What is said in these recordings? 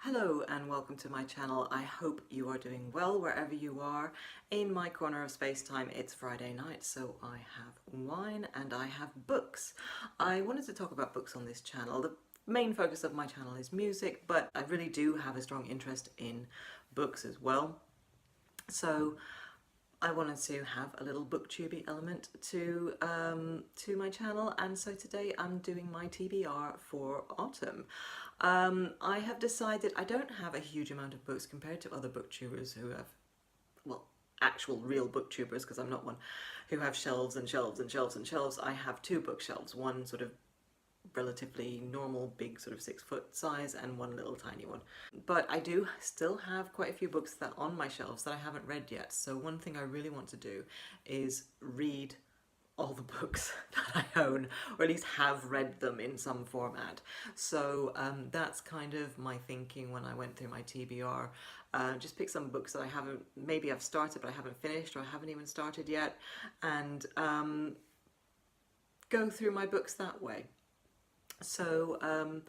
Hello and welcome to my channel. I hope you are doing well wherever you are. In my corner of space-time, it's Friday night, so I have wine and I have books. I wanted to talk about books on this channel. The main focus of my channel is music, but I really do have a strong interest in books as well. So I wanted to have a little booktubey element to my channel, and so today I'm doing my TBR for autumn. I have decided I don't have a huge amount of books compared to other booktubers who have, well, actual real booktubers, because I'm not one, who have shelves and shelves and shelves and shelves. I have two bookshelves, one sort of relatively normal big sort of 6-foot size and one little tiny one. But I do still have quite a few books that on my shelves that I haven't read yet. So one thing I really want to do is read all the books that I own, or at least have read them in some format. So that's kind of my thinking when I went through my TBR. Just pick some books that I haven't, maybe I've started but I haven't finished, or I haven't even started yet, and go through my books that way. So we'll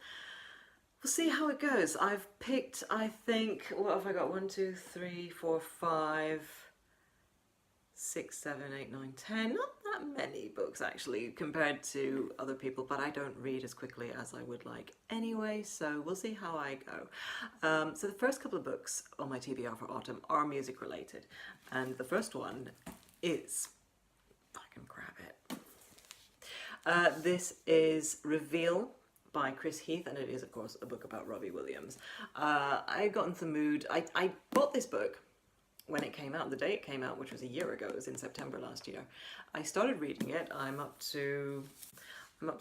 see how it goes. I've picked, I think, what have I got? 1, 2, 3, 4, 5, 6, 7, 8, 9, 10. Not that many books actually compared to other people, but I don't read as quickly as I would like anyway, so we'll see how I go. So the first couple of books on my TBR for autumn are music related, and the first one is, if I can grab it, this is Reveal by Heath, and it is of course a book about Robbie Williams. I got into the mood, I bought this book when it came out, the day it came out, which was a year ago. It was in September last year. I started reading it. I'm up to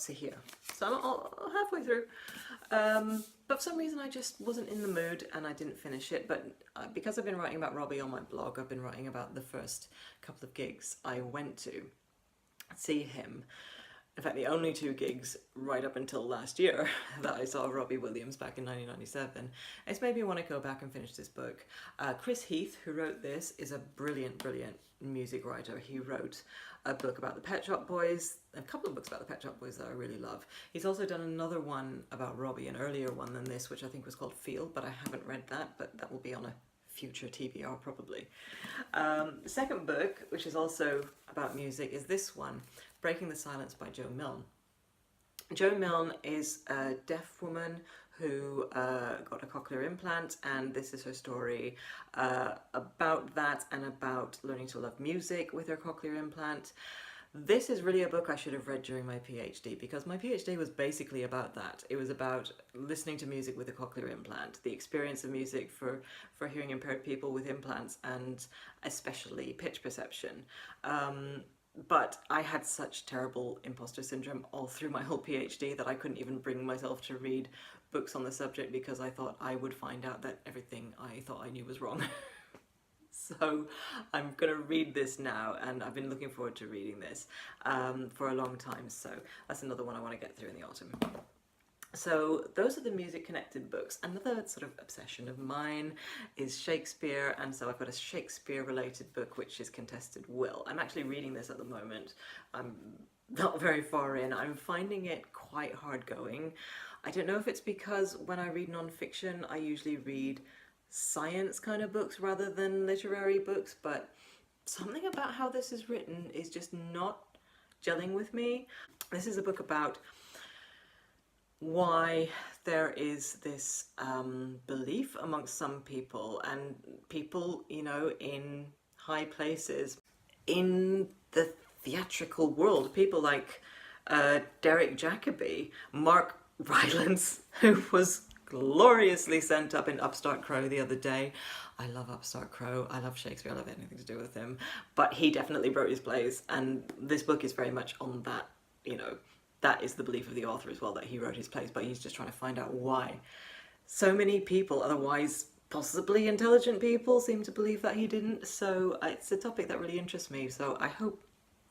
here, so I'm all halfway through. But for some reason I just wasn't in the mood and I didn't finish it. But because I've been writing about Robbie on my blog, I've been writing about the first couple of gigs I went to see him. In fact, the only 2 gigs right up until last year that I saw Robbie Williams back in 1997. It's made me want to go back and finish this book. Heath, who wrote this, is a brilliant, brilliant music writer. He wrote a book about the Pet Shop Boys, a couple of books about the Pet Shop Boys that I really love. He's also done another one about Robbie, an earlier one than this, which I think was called Feel, but I haven't read that, but that will be on a future TBR probably. The second book, which is also about music, is this one, Breaking the Silence by Milne. Milne is a deaf woman who got a cochlear implant, and this is her story about that and about learning to love music with her cochlear implant. This is really a book I should have read during my PhD, because my PhD was basically about that. It was about listening to music with a cochlear implant, the experience of music for hearing impaired people with implants, and especially pitch perception. But I had such terrible imposter syndrome all through my whole PhD that I couldn't even bring myself to read books on the subject, because I thought I would find out that everything I thought I knew was wrong. So I'm going to read this now, and I've been looking forward to reading this for a long time, so that's another one I want to get through in the autumn. So those are the music connected books. Another sort of obsession of mine is Shakespeare, and so I've got a Shakespeare related book which is Contested Will. I'm actually reading this at the moment. I'm not very far in. I'm finding it quite hard going. I don't know if it's because when I read non-fiction I usually read science kind of books rather than literary books, but something about how this is written is just not gelling with me. This is a book about why there is this belief amongst some people, and people, you know, in high places in the theatrical world, people like Derek Jacobi, Mark Rylance, who was gloriously sent up in Upstart Crow the other day. I love Upstart Crow, I love Shakespeare, I love anything to do with him, but he definitely wrote his plays, and this book is very much on that, you know, that is the belief of the author as well, that he wrote his plays, but he's just trying to find out why so many people, otherwise possibly intelligent people, seem to believe that he didn't. So it's a topic that really interests me, so I hope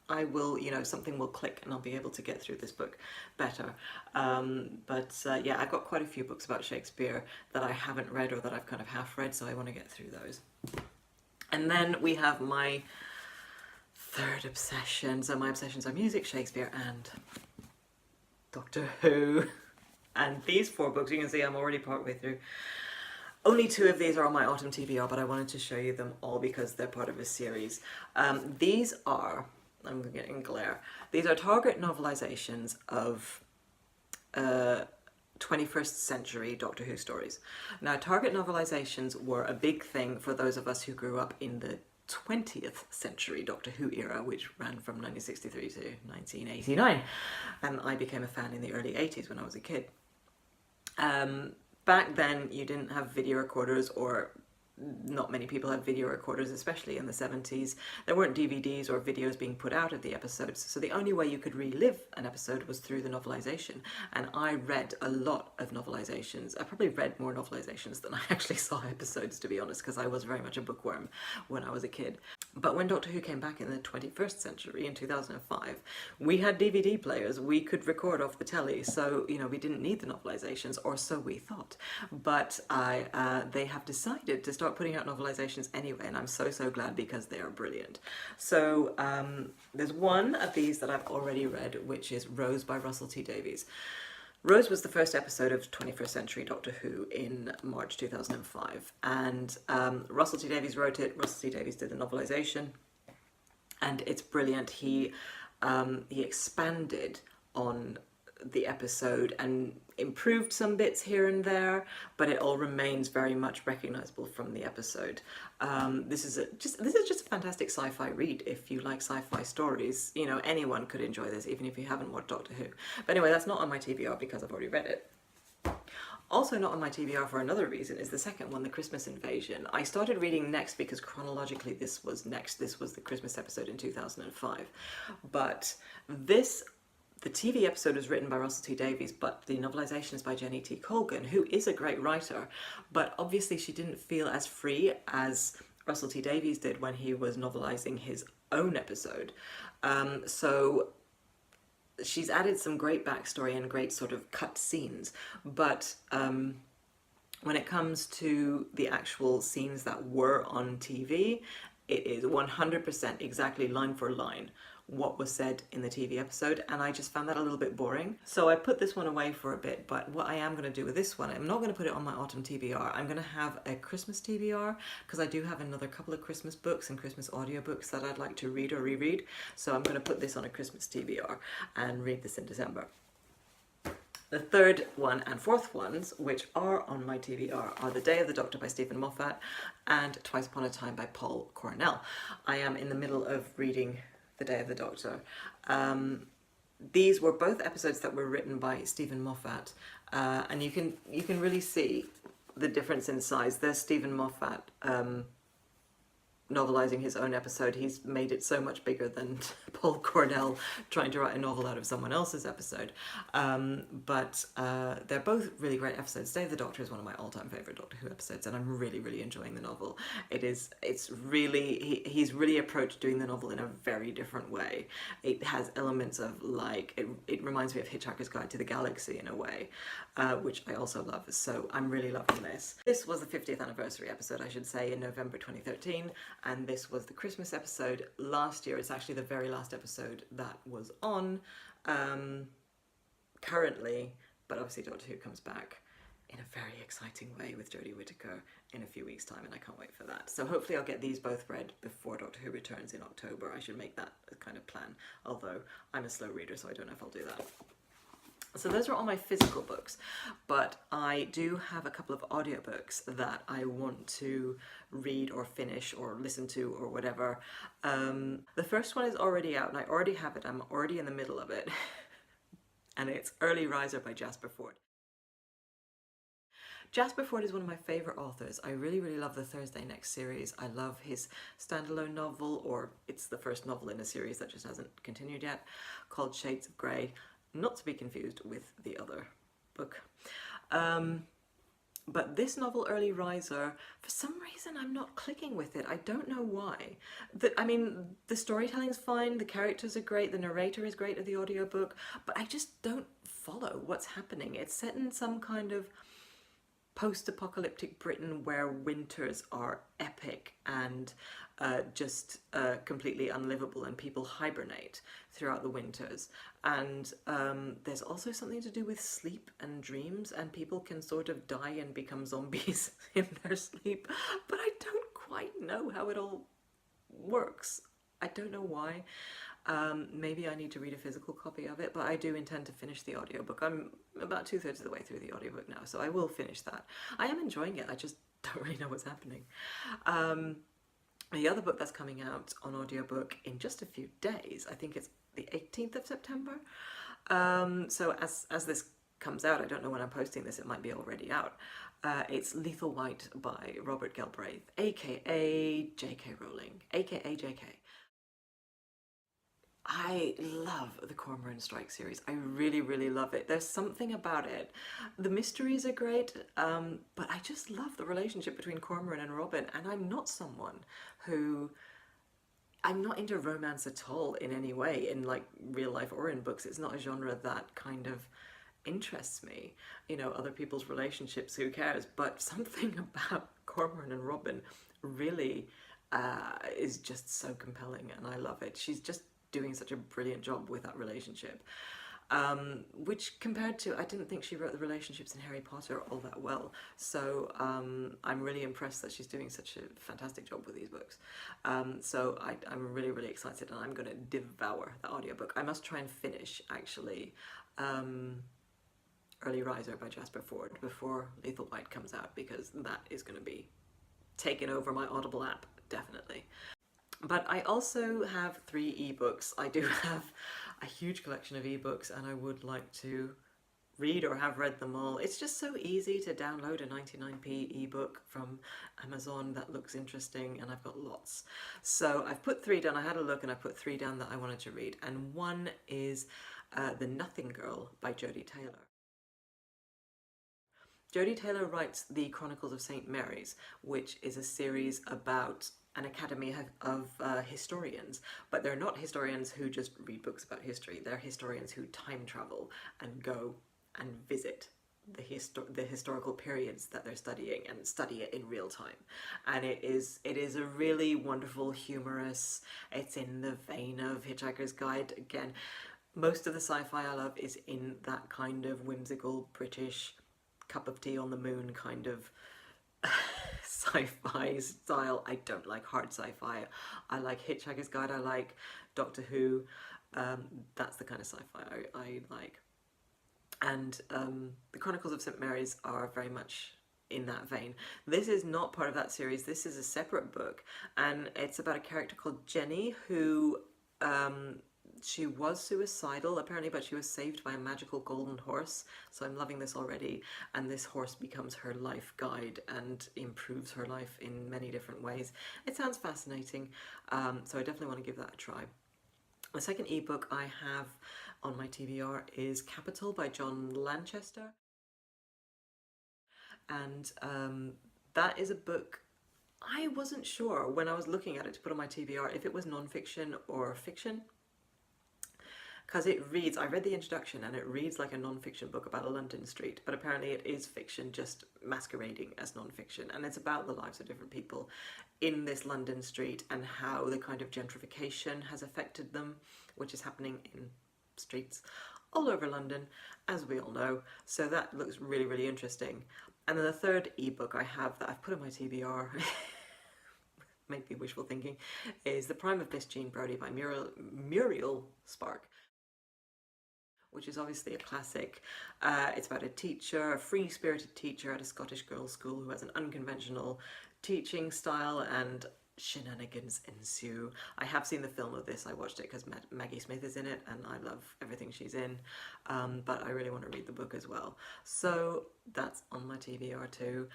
I will, you know, something will click and I'll be able to get through this book better. Yeah, I've got quite a few books about Shakespeare that I haven't read or that I've kind of half read, so I want to get through those. And then we have my third obsession. So my obsessions are music, Shakespeare, and Doctor Who. And these 4 books, you can see I'm already partway through. Only 2 of these are on my autumn TBR, but I wanted to show you them all because they're part of a series. These are, I'm getting glare, these are Target novelizations of 21st century Doctor Who stories. Now, Target novelizations were a big thing for those of us who grew up in the 20th century Doctor Who era, which ran from 1963 to 1989. And I became a fan in the early 80s when I was a kid. Back then, you didn't have video recorders, or not many people had video recorders, especially in the 70s. There weren't DVDs or videos being put out of the episodes, so the only way you could relive an episode was through the novelization. And I read a lot of novelizations. I probably read more novelizations than I actually saw episodes, to be honest, because I was very much a bookworm when I was a kid. But when Doctor Who came back in the 21st century, in 2005, we had DVD players. We could record off the telly, so, you know, we didn't need the novelizations, or so we thought. But they have decided to start putting out novelizations anyway, and I'm so glad, because they are brilliant. So there's one of these that I've already read, which is Rose by Russell T Davies. Rose was the first episode of 21st Century Doctor Who in March 2005, and Russell T Davies wrote it. Russell T Davies did the novelization, and it's brilliant. He expanded on the episode and improved some bits here and there, but it all remains very much recognizable from the episode. This is just a fantastic sci-fi read if you like sci-fi stories. You know, anyone could enjoy this, even if you haven't watched Doctor Who. But anyway, that's not on my TBR because I've already read it. Also not on my TBR for another reason is the second one, The Christmas Invasion. I started reading next because chronologically this was next. This was the Christmas episode in 2005. But the TV episode was written by Russell T Davies, but the novelisation is by Jenny T. Colgan, who is a great writer, but obviously she didn't feel as free as Russell T Davies did when he was novelising his own episode. So she's added some great backstory and great sort of cut scenes, but when it comes to the actual scenes that were on TV, it is 100% exactly line for line what was said in the TV episode, and I just found that a little bit boring. So I put this one away for a bit, but what I am going to do with this one, I'm not going to put it on my autumn TBR. I'm going to have a Christmas TBR, because I do have another couple of Christmas books and Christmas audiobooks that I'd like to read or reread. So I'm going to put this on a Christmas TBR and read this in December. The third one and fourth ones, which are on my TBR, are The Day of the Doctor by Stephen Moffat and Twice Upon a Time by Paul Cornell. I am in the middle of reading The Day of the Doctor. These were both episodes that were written by Stephen Moffat, and you can really see the difference in size. There's Stephen Moffat novelising his own episode. He's made it so much bigger than Paul Cornell trying to write a novel out of someone else's episode. But they're both really great episodes. Day of the Doctor is one of my all-time favourite Doctor Who episodes, and I'm really enjoying the novel. It's really, he's really approached doing the novel in a very different way. It has elements of, like, it reminds me of Hitchhiker's Guide to the Galaxy in a way, which I also love. So I'm really loving this. This was the 50th anniversary episode, I should say, in November 2013. And this was the Christmas episode last year. It's actually the very last episode that was on currently, but obviously Doctor Who comes back in a very exciting way with Jodi in a few weeks' time, and I can't wait for that. So hopefully I'll get these both read before Doctor Who returns in October. I should make that a kind of plan, although I'm a slow reader, so I don't know if I'll do that. So those are all my physical books, but I do have a couple of audiobooks that I want to read or finish or listen to or whatever. The first one is already out and I already have it. I'm already in the middle of it. And it's Early Riser by Jasper Fforde. Jasper Fforde is one of my favourite authors. I really love the Thursday Next series. I love his standalone novel, or it's the first novel in a series that just hasn't continued yet, called Shades of Grey. Not to be confused with the other book. But this novel, Early Riser, for some reason I'm not clicking with it. I don't know why. I mean, the storytelling's fine, the characters are great, the narrator is great of the audiobook, but I just don't follow what's happening. It's set in some kind of post-apocalyptic Britain where winters are epic and just completely unlivable, and people hibernate throughout the winters. And there's also something to do with sleep and dreams, and people can sort of die and become zombies in their sleep, but I don't quite know how it all works. I don't know why. Maybe I need to read a physical copy of it, but I do intend to finish the audiobook. I'm about 2/3 of the way through the audiobook now, so I will finish that. I am enjoying it, I just don't really know what's happening. The other book that's coming out on audiobook in just a few days, I think it's the 18th of September. So as this comes out, I don't know when I'm posting this, it might be already out. It's Lethal White by Robert Galbraith, aka J.K. Rowling, aka J.K. I love the Cormoran Strike series. I really, really love it. There's something about it. The mysteries are great, but I just love the relationship between Cormoran and Robin, and I'm not someone who... I'm not into romance at all in any way, in like real life or in books. It's not a genre that kind of interests me. You know, other people's relationships, who cares? But something about Cormoran and Robin really is just so compelling, and I love it. She's just doing such a brilliant job with that relationship, which compared to, I didn't think she wrote the relationships in Harry Potter all that well, so I'm really impressed that she's doing such a fantastic job with these books. So I'm really, really excited, and I'm going to devour the audiobook. I must try and finish, actually, Early Riser by Jasper Fforde before Lethal White comes out, because that is going to be taking over my Audible app, definitely. But I also have 3 ebooks. I do have a huge collection of ebooks, and I would like to read or have read them all. It's just so easy to download a 99p ebook from Amazon that looks interesting, and I've got lots. So I've put 3 down. I had a look and I put 3 down that I wanted to read, and one is The Nothing Girl by Jodi Taylor. Jodi Taylor writes The Chronicles of St. Mary's, which is a series about an academy of historians, but they're not historians who just read books about history. They're historians who time travel and go and visit the historical periods that they're studying, and study it in real time. And it is a really wonderful, humorous, it's in the vein of Hitchhiker's Guide. Again, most of the sci-fi I love is in that kind of whimsical British cup of tea on the moon kind of sci-fi style. I don't like hard sci-fi. I like Hitchhiker's Guide, I like Doctor Who. That's the kind of sci-fi I like. And the Chronicles of St. Mary's are very much in that vein. This is not part of that series. This is a separate book, and it's about a character called Jenny who she was suicidal apparently, but she was saved by a magical golden horse. So I'm loving this already, and this horse becomes her life guide and improves her life in many different ways. It sounds fascinating, so I definitely want to give that a try. The second ebook I have on my TBR is Capital by John Lanchester, and that is a book I wasn't sure when I was looking at it to put on my TBR if it was non-fiction or fiction, because it reads, I read the introduction and it reads like a non-fiction book about a London street, but apparently it is fiction just masquerading as non-fiction, and it's about the lives of different people in this London street and how the kind of gentrification has affected them, which is happening in streets all over London, as we all know. So that looks really, really interesting. And then the third ebook I have that I've put on my TBR, maybe wishful thinking, is The Prime of Miss Jean Brodie by Muriel Spark, which is obviously a classic. It's about a teacher, a free-spirited teacher at a Scottish girls' school who has an unconventional teaching style, and shenanigans ensue. I have seen the film of this. I watched it because Maggie Smith is in it, and I love everything she's in, but I really want to read the book as well. So that's on my TBR too.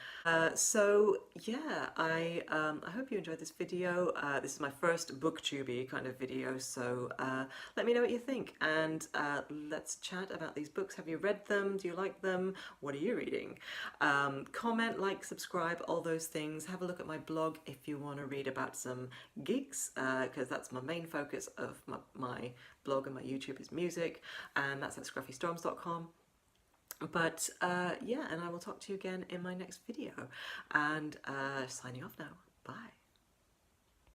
So yeah, I hope you enjoyed this video. This is my first booktube kind of video, so let me know what you think, and let's chat about these books. Have you read them? Do you like them? What are you reading? Comment, like, subscribe, all those things. Have a look at my blog if you want to read about some gigs, because that's my main focus of my blog and my YouTube is music, and that's at scruffystorms.com. But yeah, and I will talk to you again in my next video. And signing off now. Bye.